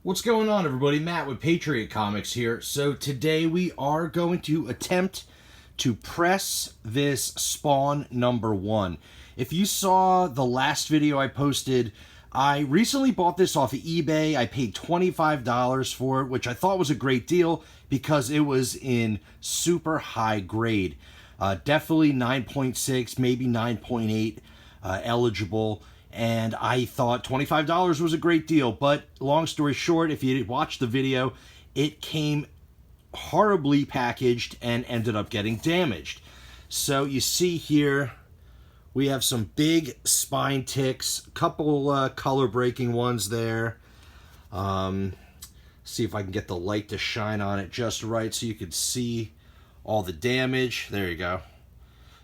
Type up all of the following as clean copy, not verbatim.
What's going on, everybody? Matt with Patriot Comics here. So today we are going to attempt to press this Spawn #1. If you saw the last video I posted, I recently bought this off of eBay. I paid $25 for it, which I thought was a great deal because it was in super high grade. Definitely 9.6, maybe 9.8 eligible. And I thought $25 was a great deal. But long story short, if you watched the video, it came horribly packaged and ended up getting damaged. So you see here, we have some big spine ticks, a couple color breaking ones there. See if I can get the light to shine on it just right so you can see all the damage. There you go.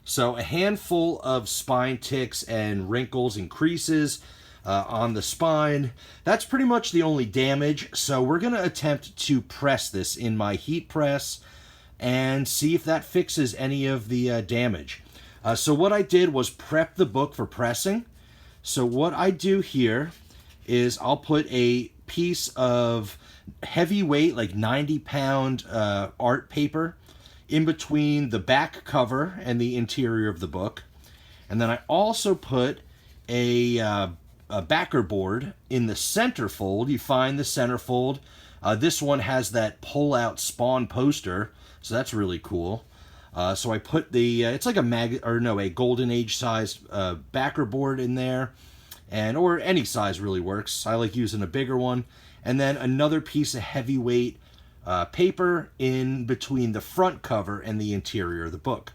So a handful of spine ticks and wrinkles and creases on the spine. That's pretty much the only damage. So we're going to attempt to press this in my heat press and see if that fixes any of the damage. So what I did was prep the book for pressing. So what I do here is I'll put a piece of heavyweight, like 90-pound art paper in between the back cover and the interior of the book. And then I also put a backer board in the center fold. You find the center fold. This one has that pull-out Spawn poster, so that's really cool. So I put the, it's like a Golden Age size backer board in there, or any size really works. I like using a bigger one. And then another piece of heavyweight paper in between the front cover and the interior of the book.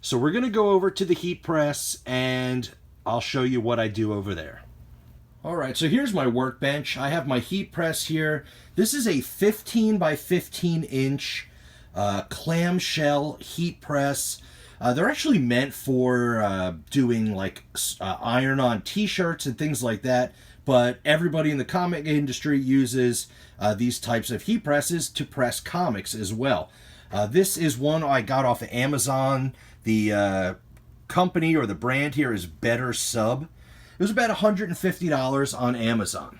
So we're going to go over to the heat press and I'll show you what I do over there. Alright, so here's my workbench. I have my heat press here. This is a 15 by 15 inch clamshell heat press. They're actually meant for doing like iron-on t-shirts and things like that. But everybody in the comic industry uses these types of heat presses to press comics as well. This is one I got off of Amazon. The company or the brand here is Better Sub. It was about $150 on Amazon.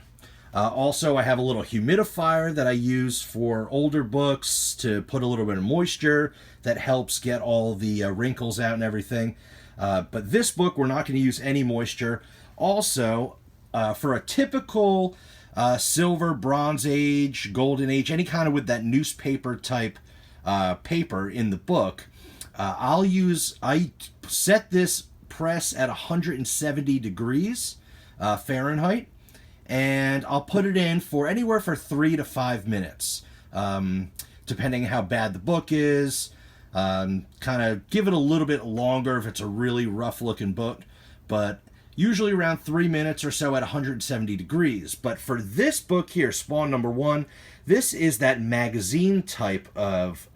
Also, I have a little humidifier that I use for older books to put a little bit of moisture that helps get all the wrinkles out and everything. But this book, we're not going to use any moisture. Also, for a typical silver, bronze age, golden age, any kind of with that newspaper type paper in the book, I set this press at 170 degrees Fahrenheit, and I'll put it in for anywhere for 3 to 5 minutes, depending on how bad the book is. Kind of give it a little bit longer if it's a really rough looking book, but usually around 3 minutes or so at 170 degrees. But for this book here, Spawn #1, this is that magazine type of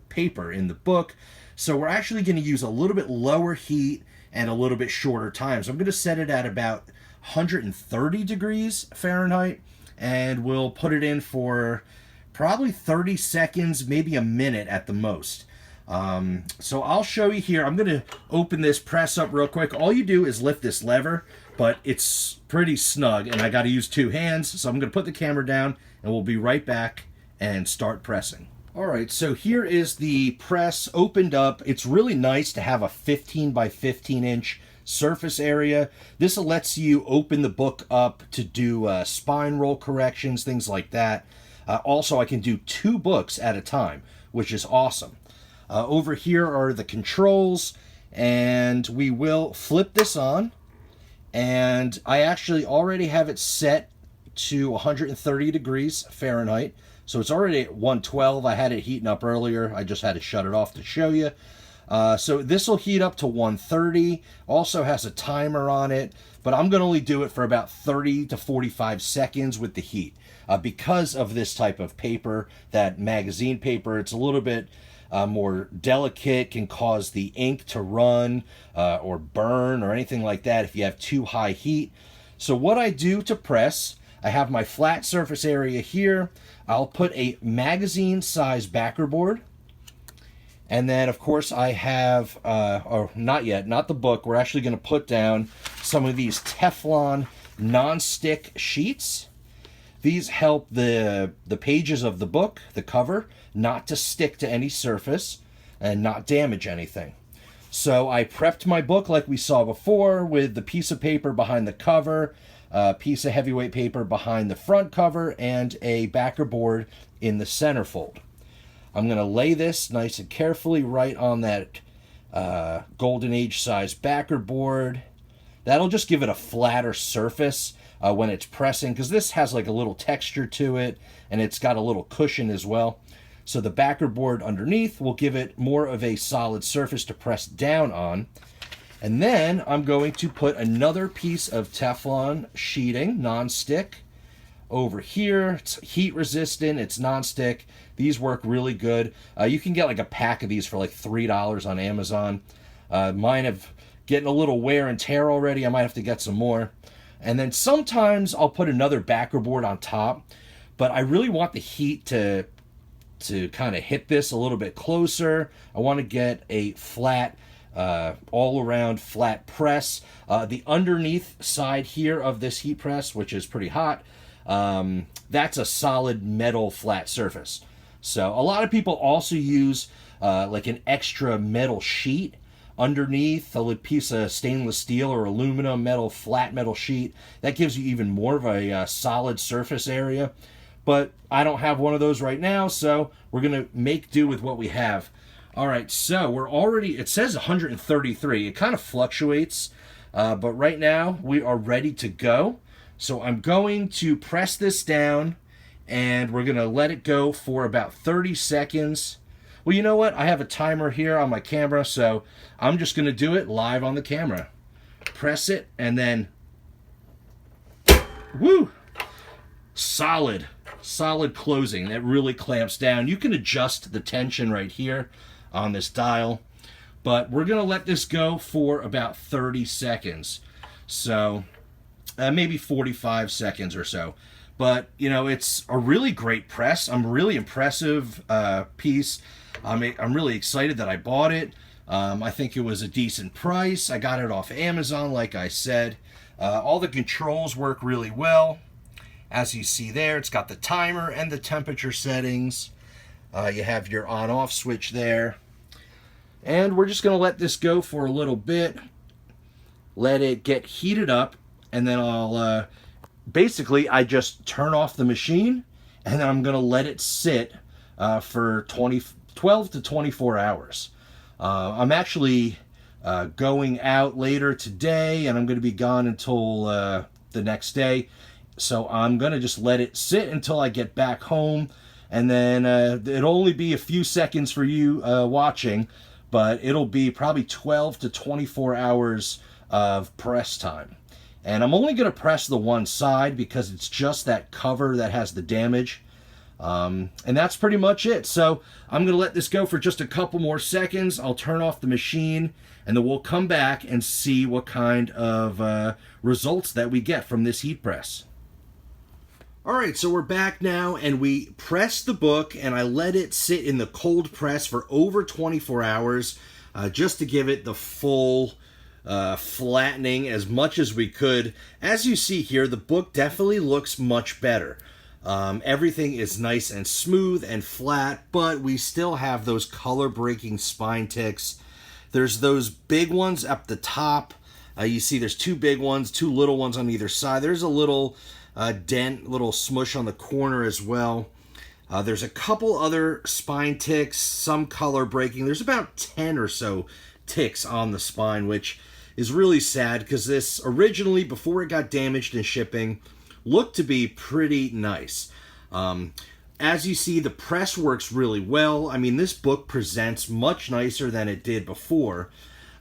paper in the book. So we're actually going to use a little bit lower heat and a little bit shorter time. So I'm going to set it at about 130 degrees Fahrenheit, and we'll put it in for probably 30 seconds, maybe a minute at the most. So I'll show you here. I'm going to open this press up real quick. All you do is lift this lever, but it's pretty snug, and I got to use 2 hands. So I'm going to put the camera down, and we'll be right back and start pressing. All right, so here is the press opened up. It's really nice to have a 15 by 15 inch surface area. This lets you open the book up to do spine roll corrections, things like that. Also, I can do 2 books at a time, which is awesome. Over here are the controls, and we will flip this on, and I actually already have it set to 130 degrees Fahrenheit, so it's already at 112. I had it heating up earlier. I just had to shut it off to show you. So this will heat up to 130. Also has a timer on it, but I'm going to only do it for about 30 to 45 seconds with the heat. Because of this type of paper, that magazine paper, it's a little bit more delicate, can cause the ink to run or burn or anything like that if you have too high heat. So what I do to press, I have my flat surface area here. I'll put a magazine size backer board. And then, of course, I have, not yet, not the book. We're actually going to put down some of these Teflon non-stick sheets. These help the pages of the book, the cover, not to stick to any surface and not damage anything. So I prepped my book like we saw before with the piece of paper behind the cover, a piece of heavyweight paper behind the front cover, and a backer board in the centerfold. I'm going to lay this nice and carefully right on that Golden Age size backer board. That'll just give it a flatter surface when it's pressing, because this has like a little texture to it, and it's got a little cushion as well. So the backer board underneath will give it more of a solid surface to press down on. And then I'm going to put another piece of Teflon sheeting, non-stick, over here. It's heat resistant, it's non-stick. These work really good. You can get like a pack of these for like $3 on Amazon. Mine have getting a little wear and tear already. I might have to get some more. And then sometimes I'll put another backer board on top, but I really want the heat to kind of hit this a little bit closer. I want to get a flat, all-around flat press. The underneath side here of this heat press, which is pretty hot, that's a solid metal flat surface. So a lot of people also use like an extra metal sheet underneath, a piece of stainless steel or aluminum metal, flat metal sheet. That gives you even more of a solid surface area. But I don't have one of those right now, so we're going to make do with what we have. All right, so we're already, it says 133. It kind of fluctuates, but right now we are ready to go. So I'm going to press this down, and we're going to let it go for about 30 seconds. Well, you know what? I have a timer here on my camera, so I'm just going to do it live on the camera. Press it, and then, woo! Solid closing. That really clamps down. You can adjust the tension right here on this dial, but we're going to let this go for about 30 seconds. So maybe 45 seconds or so. But, you know, it's a really great press. I'm really impressive piece. I'm really excited that I bought it. I think it was a decent price. I got it off Amazon, like I said. All the controls work really well. As you see there, it's got the timer and the temperature settings. You have your on-off switch there. And we're just going to let this go for a little bit. Let it get heated up. And then I'll, basically, I just turn off the machine. And then I'm going to let it sit for 12 to 24 hours. I'm actually going out later today, and I'm going to be gone until the next day. So I'm going to just let it sit until I get back home, and then it'll only be a few seconds for you watching, but it'll be probably 12 to 24 hours of press time. And I'm only going to press the one side because it's just that cover that has the damage. And that's pretty much it. So I'm going to let this go for just a couple more seconds. I'll turn off the machine, and then we'll come back and see what kind of results that we get from this heat press. All right, so we're back now, and we pressed the book, and I let it sit in the cold press for over 24 hours just to give it the full flattening as much as we could. As you see here, the book definitely looks much better. Everything is nice and smooth and flat, but we still have those color-breaking spine ticks. There's those big ones up the top. You see there's two big ones, two little ones on either side. There's a little dent, little smush on the corner as well. There's a couple other spine ticks, some color breaking. There's about 10 or so ticks on the spine, which is really sad because this originally, before it got damaged in shipping, looked to be pretty nice. As you see, the press works really well. I mean, this book presents much nicer than it did before.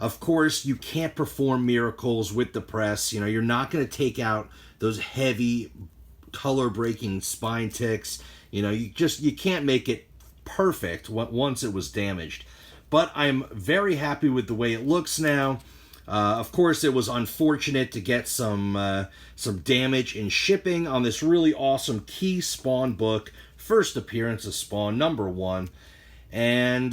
Of course, you can't perform miracles with the press. You know, you're not going to take out those heavy color-breaking spine ticks. You know, you can't make it perfect once it was damaged. But I'm very happy with the way it looks now. Of course, it was unfortunate to get some damage in shipping on this really awesome Key Spawn book. First appearance of Spawn, #1. And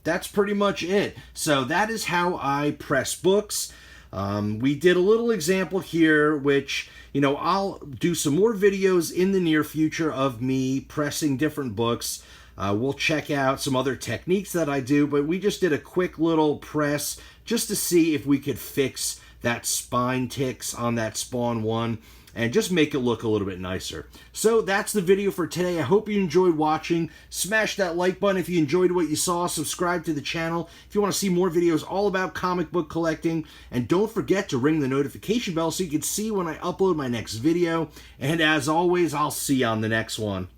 that's pretty much it. So that is how I press books. We did a little example here, which, you know, I'll do some more videos in the near future of me pressing different books. We'll check out some other techniques that I do, but we just did a quick little press just to see if we could fix that spine ticks on that Spawn 1 and just make it look a little bit nicer. So that's the video for today. I hope you enjoyed watching. Smash that like button if you enjoyed what you saw. Subscribe to the channel if you want to see more videos all about comic book collecting. And don't forget to ring the notification bell so you can see when I upload my next video. And as always, I'll see you on the next one.